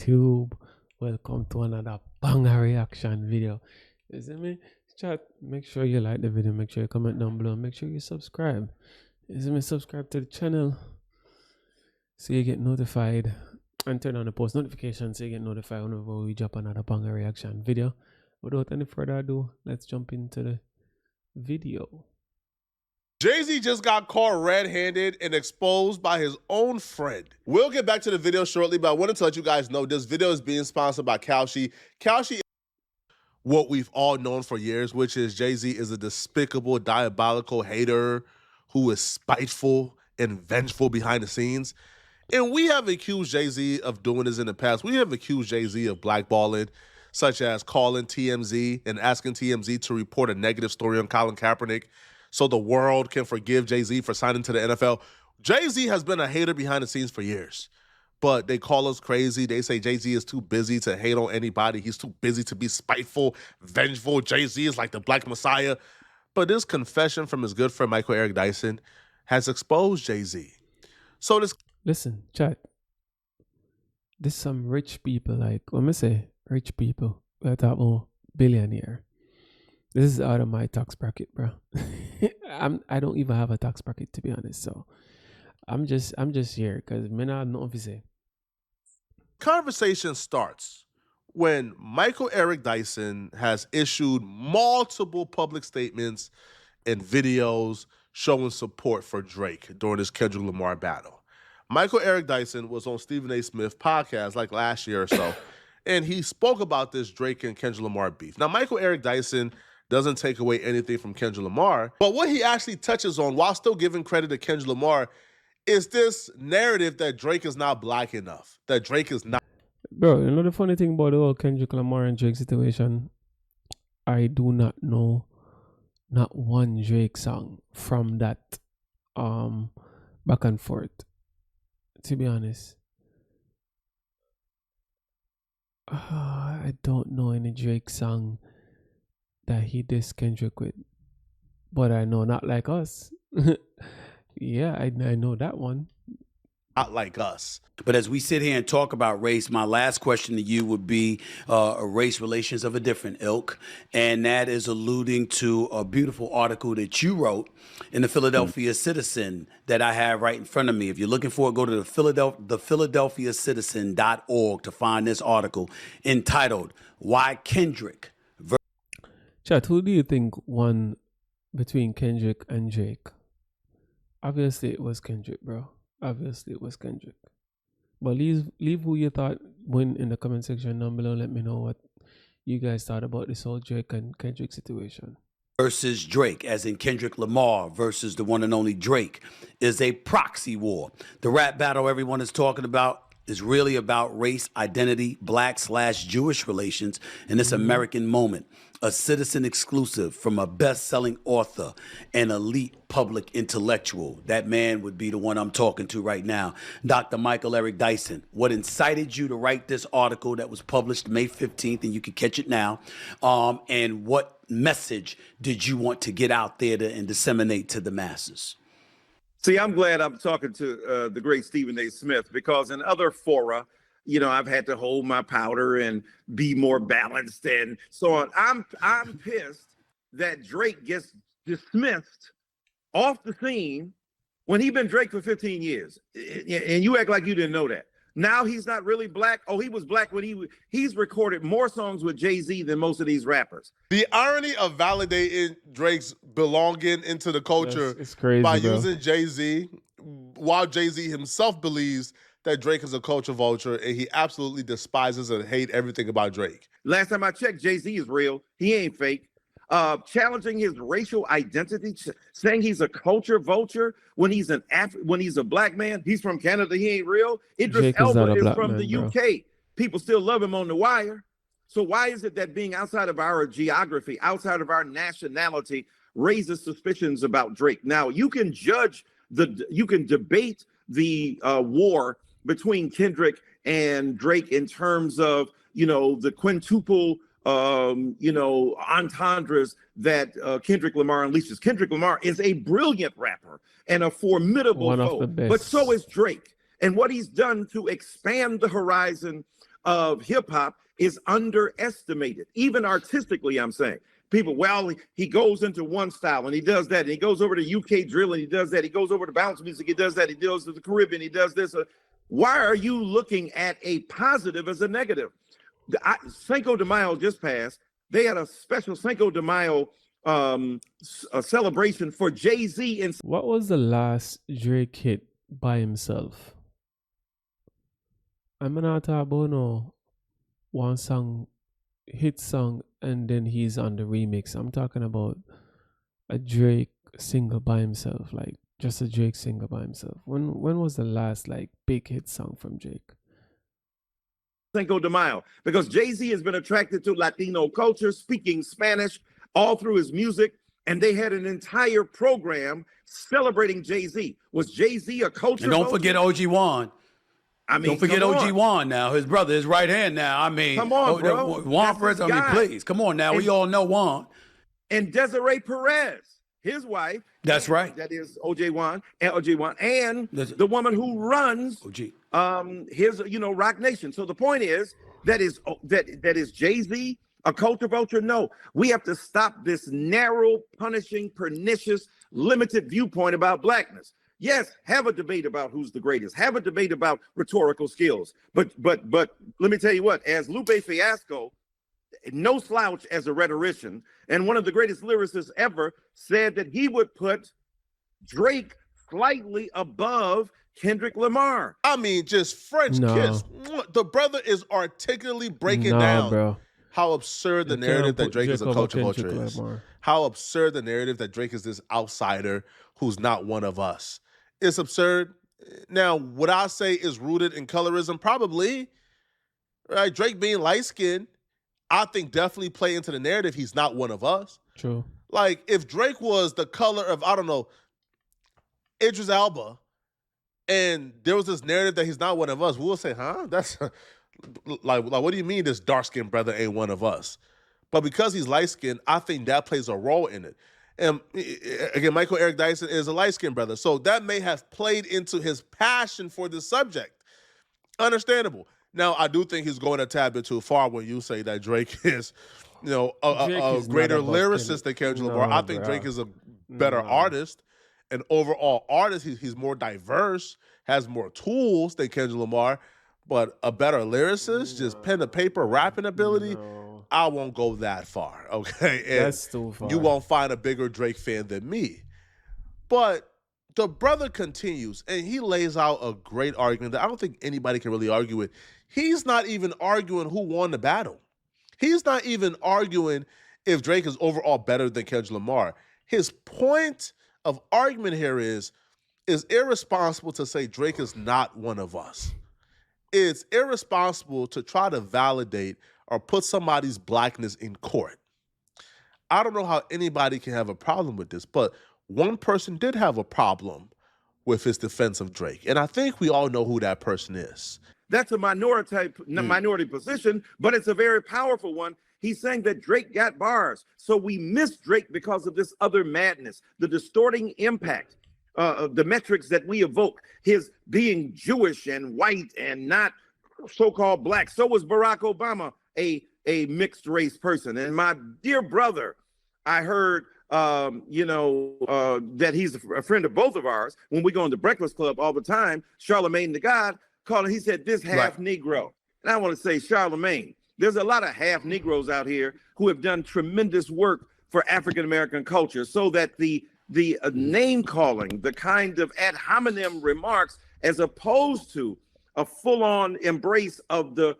YouTube? Welcome to another banger reaction video. You see me? Chat, make sure you like the video, make sure you comment down below, make sure you subscribe. You see me? Subscribe to the channel so you get notified, and turn on the post notifications so you get notified whenever we drop another banger reaction video. Without any further ado, let's jump into the video. Jay-Z just got caught red-handed and exposed by his own friend. We'll get back to the video shortly, but I wanted to let you guys know this video is being sponsored by Kalshi. Kalshi is what we've all known for years, which is Jay-Z is a despicable, diabolical hater who is spiteful and vengeful behind the scenes. And we have accused Jay-Z of doing this in the past. We have accused Jay-Z of blackballing, such as calling TMZ and asking TMZ to report a negative story on Colin Kaepernick so the world can forgive Jay-Z for signing to the NFL. Jay-Z has been a hater behind the scenes for years, but they call us crazy. They say Jay-Z is too busy to hate on anybody. He's too busy to be spiteful, vengeful. Jay-Z is like the Black Messiah. But this confession from his good friend Michael Eric Dyson has exposed Jay-Z. So this... Listen, chat. There's some rich people, like, when I say rich people, we're talking about billionaire. This is out of my tax bracket, bro. I don't even have a tax bracket, to be honest. So I'm just here because me not know if you say. Conversation starts when Michael Eric Dyson has issued multiple public statements and videos showing support for Drake during his Kendrick Lamar battle. Michael Eric Dyson was on Stephen A. Smith podcast like last year or so, and he spoke about this Drake and Kendrick Lamar beef. Now, Michael Eric Dyson doesn't take away anything from Kendrick Lamar, but what he actually touches on, while still giving credit to Kendrick Lamar, is this narrative that Drake is not black enough, that Drake is not... Bro, you know the funny thing about the whole Kendrick Lamar and Drake situation? I do not know not one Drake song from that back and forth, to be honest. I don't know any Drake song that he dissed Kendrick with, but I know Not Like Us. Yeah, I know that one. Not like us. But as we sit here and talk about race, my last question to you would be race relations of a different ilk. And that is alluding to a beautiful article that you wrote in the Philadelphia Citizen that I have right in front of me. If you're looking for it, go to the philadelphiacitizen.org to find this article entitled, Why Kendrick... Chat, who do you think won between Kendrick and Drake? Obviously, it was Kendrick, bro. Obviously, it was Kendrick. But leave who you thought win in the comment section down below. Let me know what you guys thought about this whole Drake and Kendrick situation. Versus Drake, as in Kendrick Lamar versus the one and only Drake, is a proxy war. The rap battle everyone is talking about is really about race, identity, Black/Jewish relations in this American moment. A Citizen exclusive from a best-selling author and elite public intellectual. That man would be the one I'm talking to right now, Dr. Michael Eric Dyson. What incited you to write this article that was published May 15th, and you can catch it now, and what message did you want to get out there and disseminate to the masses? See, I'm glad I'm talking to the great Stephen A. Smith, because in other fora, you know, I've had to hold my powder and be more balanced and so on. I'm pissed that Drake gets dismissed off the scene when he's been Drake for 15 years. And you act like you didn't know that. Now he's not really black. Oh, he was black when he's recorded more songs with Jay-Z than most of these rappers. The irony of validating Drake's belonging into the culture it's crazy, by bro. using Jay-Z, while Jay-Z himself believes that Drake is a culture vulture and he absolutely despises and hates everything about Drake. Last time I checked, Jay-Z is real. He ain't fake. Challenging his racial identity, saying he's a culture vulture when he's a black man. He's from Canada. He ain't real. Idris Elba is from the UK. People still love him on The Wire. So why is it that being outside of our geography, outside of our nationality, raises suspicions about Drake? Now you can debate the war between Kendrick and Drake in terms of, you know, the quintuple entendres that Kendrick Lamar unleashes. Kendrick Lamar is a brilliant rapper and a formidable foe, but so is Drake. And what he's done to expand the horizon of hip hop is underestimated, even artistically. I'm saying people, well, he goes into one style and he does that, and he goes over to UK drill and he does that, he goes over to bounce music, he does that, he goes to the Caribbean, he does this. Why are you looking at a positive as a negative? Cinco de Mayo just passed. They had a special Cinco de Mayo a celebration for Jay-Z. And what was the last Drake hit by himself? I'm not talking about no one song, hit song, and then he's on the remix. I'm talking about a Drake single by himself, like just a Drake single by himself. When was the last like big hit song from Drake? Cinco de Mayo, because Jay-Z has been attracted to Latino culture, speaking Spanish all through his music, and they had an entire program celebrating Jay-Z. Was Jay-Z a culture? And don't forget OG Juan. I mean, don't forget OG Juan now, his brother, his right hand now. I mean, come on, bro. Juan Perez, I mean, please, come on now. We all know Juan. And Desiree Perez, his wife. That's right. That is OJ Juan, and the woman who runs his, Rock Nation. So the point is that is Jay-Z a culture vulture? No, we have to stop this narrow, punishing, pernicious, limited viewpoint about blackness. Yes, have a debate about who's the greatest. Have a debate about rhetorical skills. But let me tell you what, as Lupe Fiasco, no slouch as a rhetorician, and one of the greatest lyricists ever, said that he would put Drake slightly above Kendrick Lamar. I mean, just French kiss. The brother is articulately breaking down bro. How absurd the narrative that Drake is a culture vulture is. How absurd the narrative that Drake is this outsider who's not one of us. It's absurd. Now, would I say is rooted in colorism? Probably. Right? Drake being light-skinned, I think definitely play into the narrative he's not one of us. True. Like, if Drake was the color of, I don't know, Idris Elba, and there was this narrative that he's not one of us, we'll say, huh? That's like what do you mean this dark-skinned brother ain't one of us? But because he's light-skinned, I think that plays a role in it. And again, Michael Eric Dyson is a light-skinned brother. So that may have played into his passion for this subject. Understandable. Now, I do think he's going a tad bit too far when you say that Drake is, a greater lyricist than Kendrick Lamar. I think Drake is a better artist. An overall artist, he's more diverse, has more tools than Kendrick Lamar, but a better lyricist, just pen to paper rapping ability, I won't go that far, okay? And that's too far. You won't find a bigger Drake fan than me. But the brother continues, and he lays out a great argument that I don't think anybody can really argue with. He's not even arguing who won the battle. He's not even arguing if Drake is overall better than Kendrick Lamar. His point of argument here is irresponsible to say Drake is not one of us. It's irresponsible to try to validate or put somebody's blackness in court. I don't know how anybody can have a problem with this, but one person did have a problem with his defense of Drake, and I think we all know who that person is. That's a minority position, but it's a very powerful one. He's saying that Drake got bars, so we miss Drake because of this other madness, the distorting impact of the metrics that we evoke, his being Jewish and white and not so-called black. So was Barack Obama a mixed race person. And my dear brother, I heard, that he's a friend of both of ours. When we go in the Breakfast Club all the time, Charlemagne the God called him, he said, this half Negro. And I want to say, Charlemagne, there's a lot of half Negroes out here who have done tremendous work for African-American culture, so that the name calling, the kind of ad hominem remarks, as opposed to a full-on embrace of the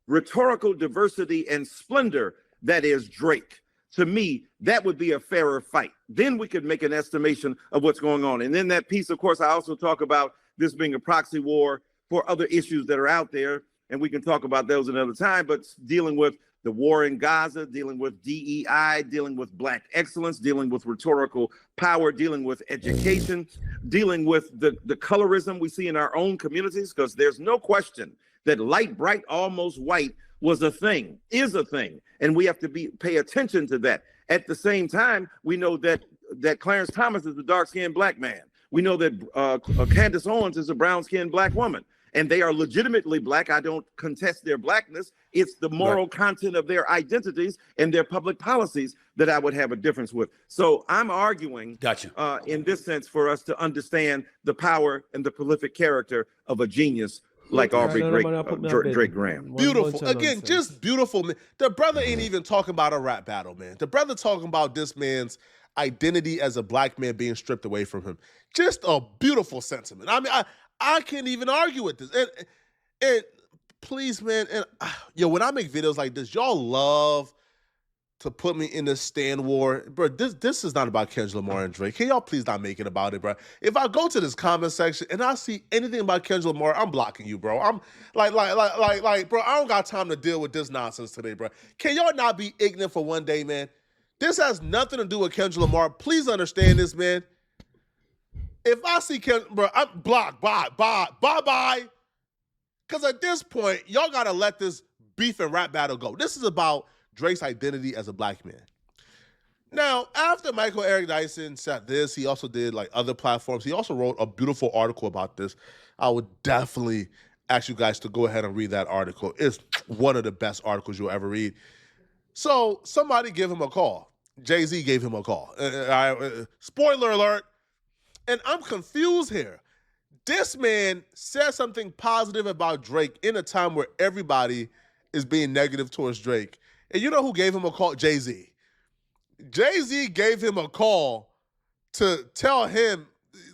rhetorical diversity and splendor that is Drake. To me, that would be a fairer fight. Then we could make an estimation of what's going on. And in that piece, of course, I also talk about this being a proxy war for other issues that are out there, and we can talk about those another time, but dealing with the war in Gaza, dealing with DEI, dealing with Black excellence, dealing with rhetorical power, dealing with education, dealing with the colorism we see in our own communities, because there's no question that light, bright, almost white was a thing, is a thing, and we have to pay attention to that. At the same time, we know that Clarence Thomas is a dark-skinned Black man. We know that Candace Owens is a brown-skinned Black woman. and they are legitimately black. I don't contest their blackness. It's the moral content of their identities and their public policies that I would have a difference with. So I'm arguing, in this sense, for us to understand the power and the prolific character of a genius like Aubrey Drake Graham. Beautiful. Again, just beautiful, man. The brother ain't even talking about a rap battle, man. The brother talking about this man's identity as a black man being stripped away from him. Just a beautiful sentiment. I mean, I can't even argue with this. And please, man, and yo, when I make videos like this, y'all love to put me in this stand war. Bro, this is not about Kendrick Lamar and Drake. Can y'all please not make it about it, bro? If I go to this comment section and I see anything about Kendrick Lamar, I'm blocking you, bro. I'm like, bro, I don't got time to deal with this nonsense today, bro. Can y'all not be ignorant for one day, man? This has nothing to do with Kendrick Lamar. Please understand this, man. If I see Kendrick, bro, I'm blocked. Bye. Because at this point, y'all got to let this beef and rap battle go. This is about Drake's identity as a black man. Now, after Michael Eric Dyson said this, he also did like other platforms. He also wrote a beautiful article about this. I would definitely ask you guys to go ahead and read that article. It's one of the best articles you'll ever read. So somebody give him a call. Jay-Z gave him a call. Spoiler alert. And I'm confused here. This man said something positive about Drake in a time where everybody is being negative towards Drake. And you know who gave him a call? Jay-Z. Jay-Z gave him a call to tell him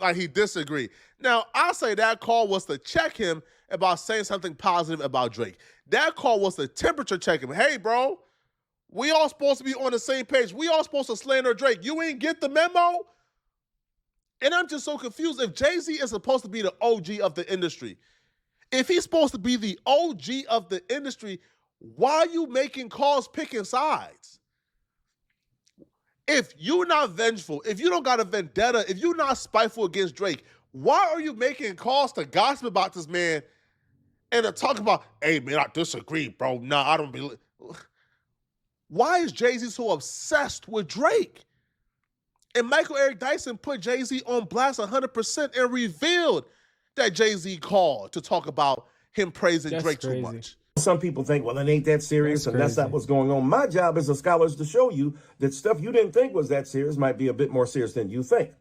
like he disagreed. Now, I say that call was to check him about saying something positive about Drake. That call was to temperature check him. Hey, bro, we all supposed to be on the same page. We all supposed to slander Drake. You ain't get the memo? And I'm just so confused. If Jay-Z is supposed to be the OG of the industry, if he's supposed to be the OG of the industry, why are you making calls picking sides? If you're not vengeful, if you don't got a vendetta, if you're not spiteful against Drake, why are you making calls to gossip about this man and to talk about, hey, man, I disagree, bro. Nah, I don't believe. Why is Jay-Z so obsessed with Drake? And Michael Eric Dyson put Jay-Z on blast 100% and revealed that Jay-Z called to talk about him praising Drake too much. Some people think, well, it ain't that serious, and that's not what's going on. My job as a scholar is to show you that stuff you didn't think was that serious might be a bit more serious than you think.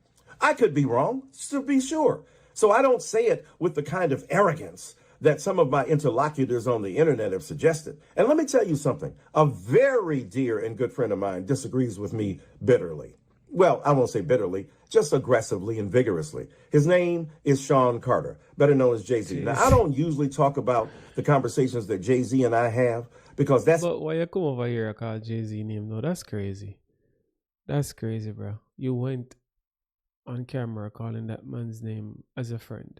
I could be wrong, to be sure. So I don't say it with the kind of arrogance that some of my interlocutors on the internet have suggested. And let me tell you something. A very dear and good friend of mine disagrees with me bitterly. Well, I won't say bitterly, just aggressively and vigorously. His name is Sean Carter, better known as Jay-Z. Now, I don't usually talk about the conversations that Jay-Z and I have because that's... But why you come over here and call Jay-Z name? No, that's crazy. That's crazy, bro. You went on camera calling that man's name as a friend.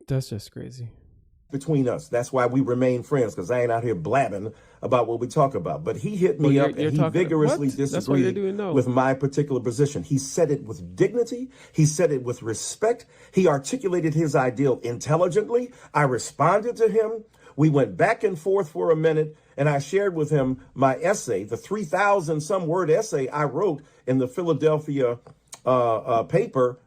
That's just crazy. Between us. That's why we remain friends, because I ain't out here blabbing about what we talk about. But he hit me up and he vigorously disagreed with my particular position. He said it with dignity. He said it with respect. He articulated his ideal intelligently. I responded to him. We went back and forth for a minute, and I shared with him my essay, the 3,000 some word essay I wrote in the Philadelphia paper,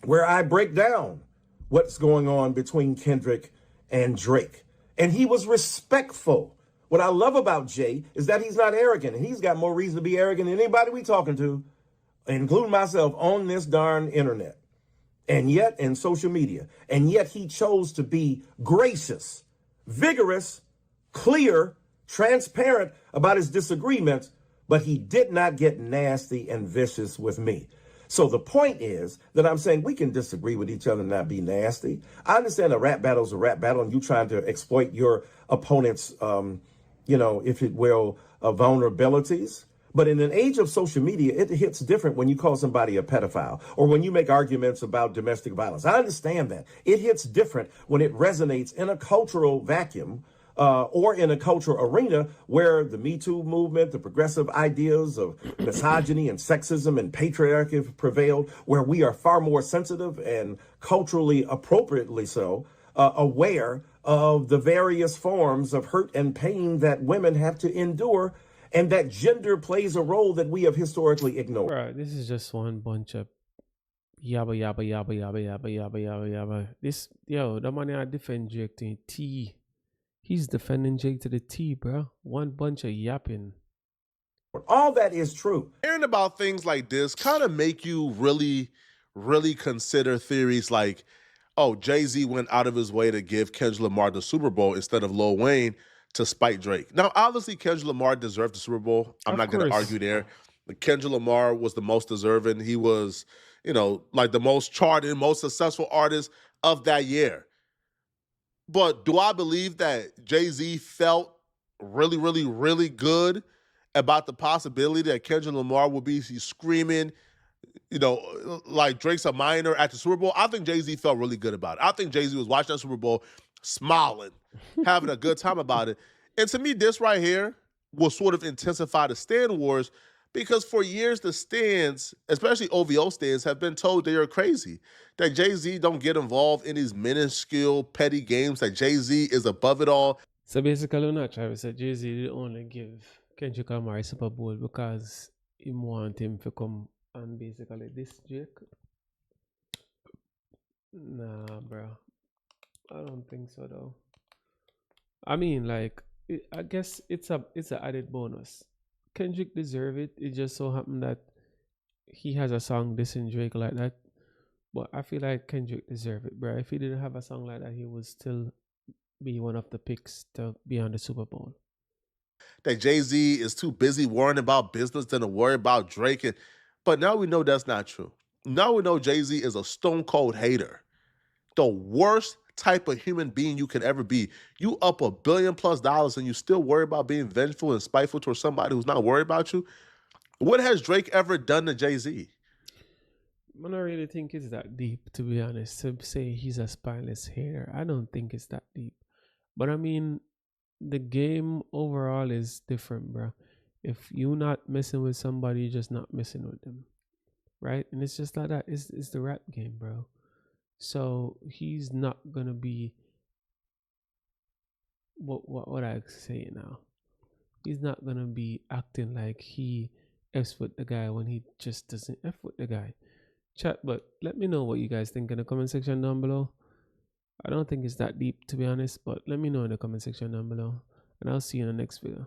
where I break down what's going on between Kendrick and Drake. And he was respectful. What I love about Jay is that he's not arrogant, and he's got more reason to be arrogant than anybody we talking to, including myself, on this darn internet, and yet in social media. And yet he chose to be gracious, vigorous, clear, transparent about his disagreements, but he did not get nasty and vicious with me. So the point is that I'm saying we can disagree with each other and not be nasty. I understand a rap battle is a rap battle and you trying to exploit your opponent's, if it will, vulnerabilities. But in an age of social media, it hits different when you call somebody a pedophile or when you make arguments about domestic violence. I understand that. It hits different when it resonates in a cultural vacuum or in a cultural arena where the Me Too movement, the progressive ideas of misogyny and sexism and patriarchy have prevailed, where we are far more sensitive and culturally appropriately so aware of the various forms of hurt and pain that women have to endure, and that gender plays a role that we have historically ignored. Bro, this is just one bunch of Yabba yabba yabba yabba yabba yabba yabba yabba. This the man I defend Jake to the T. He's defending Jake to the T, bro. One bunch of yapping. All that is true. Hearing about things like this kind of make you really, really consider theories like, oh, Jay-Z went out of his way to give Kendrick Lamar the Super Bowl instead of Lil Wayne to spite Drake. Now, obviously, Kendrick Lamar deserved the Super Bowl. I'm not going to argue there. Kendrick Lamar was the most deserving. He was, like the most charted, most successful artist of that year. But do I believe that Jay-Z felt really, really, really good about the possibility that Kendrick Lamar would be screaming, like Drake's a minor at the Super Bowl? I think Jay-Z felt really good about it. I think Jay-Z was watching that Super Bowl, smiling, having a good time about it. And to me, this right here will sort of intensify the Stan wars, because for years the Stans, especially OVO Stans, have been told they are crazy, that Jay-Z don't get involved in these minuscule, petty games, that Jay-Z is above it all. So basically, not Travis said Jay-Z did only give Kendrick Lamar a Super Bowl because he want him to come and basically diss Drake. Nah, bro. I don't think so, though. I mean, like, I guess it's an added bonus. Kendrick deserve it. It just so happened that he has a song dissing Drake like that. But I feel like Kendrick deserve it, bro. If he didn't have a song like that, he would still be one of the picks to be on the Super Bowl. That Jay-Z is too busy worrying about business than to worry about Drake. But now we know that's not true. Now we know Jay-Z is a stone cold hater. The worst type of human being you can ever be. You up $1 billion+ and you still worry about being vengeful and spiteful towards somebody who's not worried about you. What has Drake ever done to Jay-Z? I don't really think it's that deep, to be honest. To say he's a spineless hater, I don't think it's that deep. But I mean, the game overall is different, bro. If you're not messing with somebody, you're just not messing with them, right? And it's just like that. It's the rap game, bro. So he's not gonna be what I say now. He's not gonna be acting like he F's with the guy when he just doesn't F with the guy. Chat, but let me know what you guys think in the comment section down below. I don't think it's that deep, to be honest, but let me know in the comment section down below, and I'll see you in the next video.